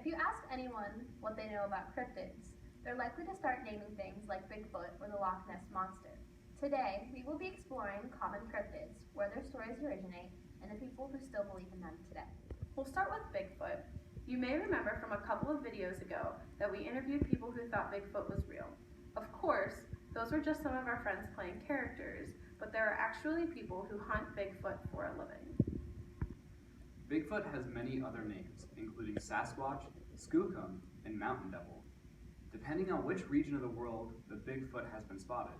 you ask anyone what they know about cryptids, they're likely to start naming things like Bigfoot or the Loch Ness Monster. Today, we will be exploring common cryptids, where their stories originate, and the people who still believe in them today. We'll start with Bigfoot. You may remember from a couple of videos ago that we interviewed people who thought Bigfoot was real. Of course, those were just some of our friends playing characters, but there are actually people who hunt Bigfoot for a living. Bigfoot has many other names, including Sasquatch, Skookum, and Mountain Devil, depending on which region of the world the Bigfoot has been spotted.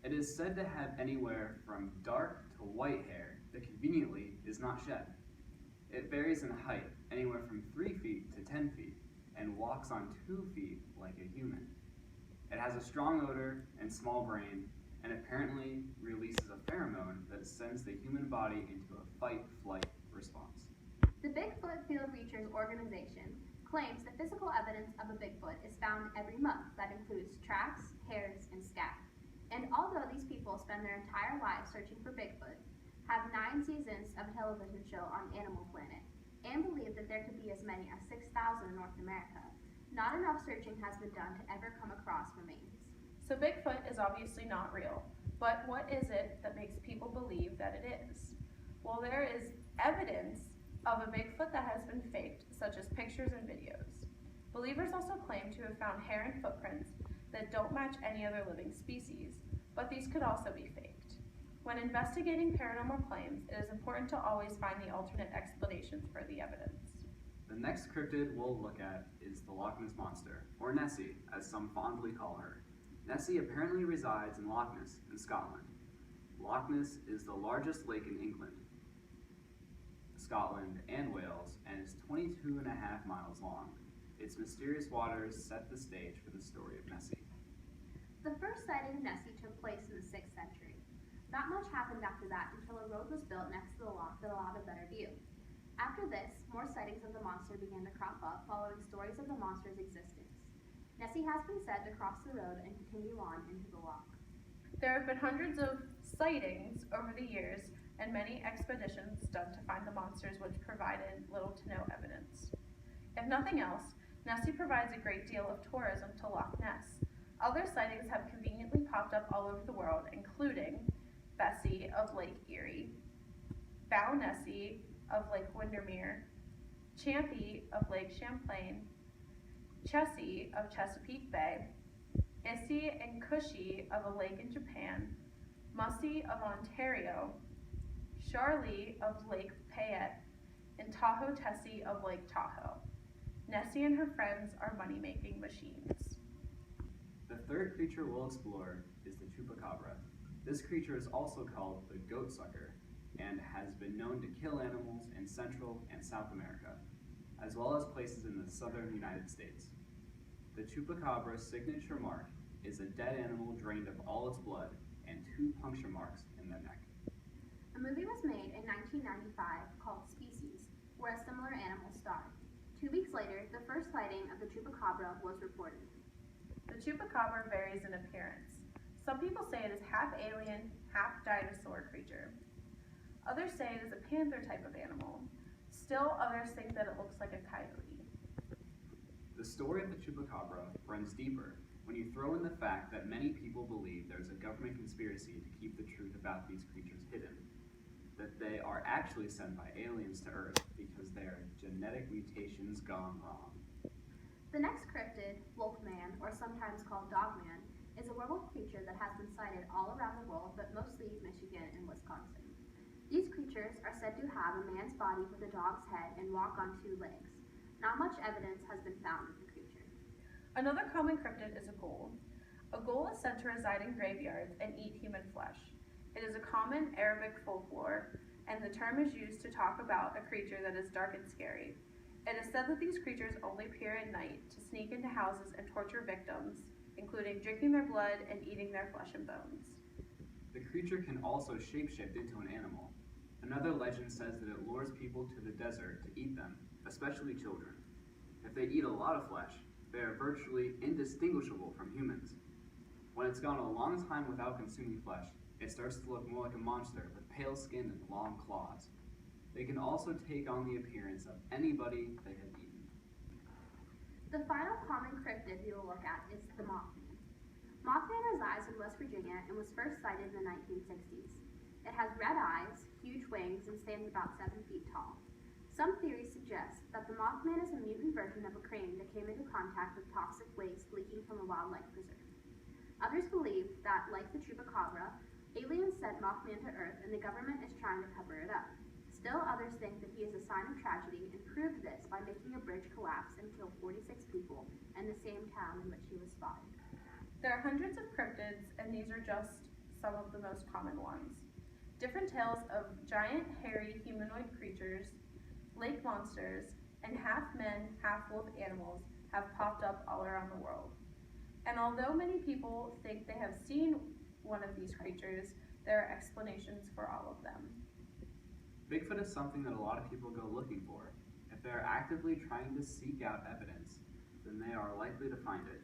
It is said to have anywhere from dark to white hair that conveniently is not shed. It varies in height, anywhere from 3 feet to 10 feet, and walks on 2 feet like a human. It has a strong odor and small brain, and apparently releases a pheromone that sends the human body into a fight-flight response. The Bigfoot Field Research Organization claims that physical evidence of a Bigfoot is found every month that includes tracks, hairs, and scat. And although these people spend their entire lives searching for Bigfoot, have 9 seasons of a television show on Animal Planet, and believe that there could be as many as 6,000 in North America, not enough searching has been done to ever come across remains. So Bigfoot is obviously not real, but what is it that makes people believe that it is? Well, there is evidence of a Bigfoot that has been faked, such as pictures and videos. Believers also claim to have found hair and footprints that don't match any other living species, but these could also be faked. When investigating paranormal claims, it is important to always find the alternate explanations for the evidence. The next cryptid we'll look at is the Loch Ness Monster, or Nessie, as some fondly call her. Nessie apparently resides in Loch Ness, in Scotland. Loch Ness is the largest lake in England, Scotland, and Wales, and is 22.5 miles long. Its mysterious waters set the stage for the story of Nessie. The first sighting of Nessie took place in the 6th century. Not much happened after that until a road was built next to the loch that allowed a better view. After this, more sightings of the monster began to crop up following stories of the monster's existence. Nessie has been said to cross the road and continue on into the loch. There have been hundreds of sightings over the years and many expeditions done to find the monsters, which provided little to no evidence. If nothing else, Nessie provides a great deal of tourism to Loch Ness. Other sightings have conveniently popped up all over the world, including Bessie of Lake Erie, Bow Nessie of Lake Windermere, Champy of Lake Champlain, Chessie of Chesapeake Bay, Issy and Cushy of a lake in Japan, Mussy of Ontario, Charlie of Lake Payette, and Tahoe Tessie of Lake Tahoe. Nessie and her friends are money-making machines. The third creature we'll explore is the chupacabra. This creature is also called the goat sucker and has been known to kill animals in Central and South America, as well as places in the southern United States. The chupacabra's signature mark is a dead animal drained of all its blood and 2 puncture marks in the neck. A movie was made in 1995 called Species, where a similar animal starred. 2 weeks later, the first sighting of the chupacabra was reported. The chupacabra varies in appearance. Some people say it is half alien, half dinosaur creature. Others say it is a panther type of animal. Still, others think that it looks like a coyote. The story of the chupacabra runs deeper when you throw in the fact that many people believe there's a government conspiracy to keep the truth about these creatures hidden, that they are actually sent by aliens to Earth because their genetic mutations gone wrong. The next cryptid, Wolfman, or sometimes called Dogman, is a werewolf creature that has been sighted all around the world, but mostly Michigan and Wisconsin. These creatures are said to have a man's body with a dog's head and walk on 2 legs. Not much evidence has been found of the creature. Another common cryptid is a ghoul. A ghoul is said to reside in graveyards and eat human flesh. It is a common Arabic folklore, and the term is used to talk about a creature that is dark and scary. It is said that these creatures only appear at night to sneak into houses and torture victims, including drinking their blood and eating their flesh and bones. The creature can also shapeshift into an animal. Another legend says that it lures people to the desert to eat them, especially children. If they eat a lot of flesh, they are virtually indistinguishable from humans. When it's gone a long time without consuming flesh, it starts to look more like a monster with pale skin and long claws. They can also take on the appearance of anybody they have eaten. The final common cryptid we will look at is the Mothman. Mothman resides in West Virginia and was first sighted in the 1960s. It has red eyes, huge wings, and stands about 7 feet tall. Some theories suggest that the Mothman is a mutant version of a crane that came into contact with toxic waste leaking from a wildlife preserve. Others believe that, like the Chupacabra, aliens sent Mothman to Earth and the government is trying to cover it up. Still others think that he is a sign of tragedy and proved this by making a bridge collapse and kill 46 people in the same town in which he was spotted. There are hundreds of cryptids, and these are just some of the most common ones. Different tales of giant, hairy, humanoid creatures, lake monsters, and half-men, half-wolf animals have popped up all around the world. And although many people think they have seen one of these creatures, there are explanations for all of them. Bigfoot is something that a lot of people go looking for. If they are actively trying to seek out evidence, then they are likely to find it.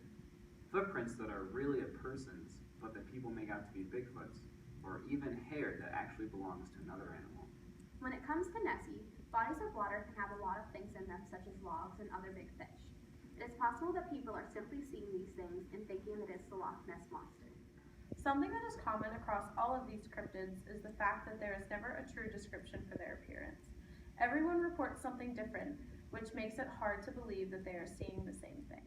Footprints that are really a person's, but that people make out to be Bigfoot's, or even hair that actually belongs to another animal. When it comes to Nessie, bodies of water can have a lot of things in them, such as logs and other big fish. It is possible that people are simply seeing these things and thinking that it's the Loch Ness Monster. Something that is common across all of these cryptids is the fact that there is never a true description for their appearance. Everyone reports something different, which makes it hard to believe that they are seeing the same thing.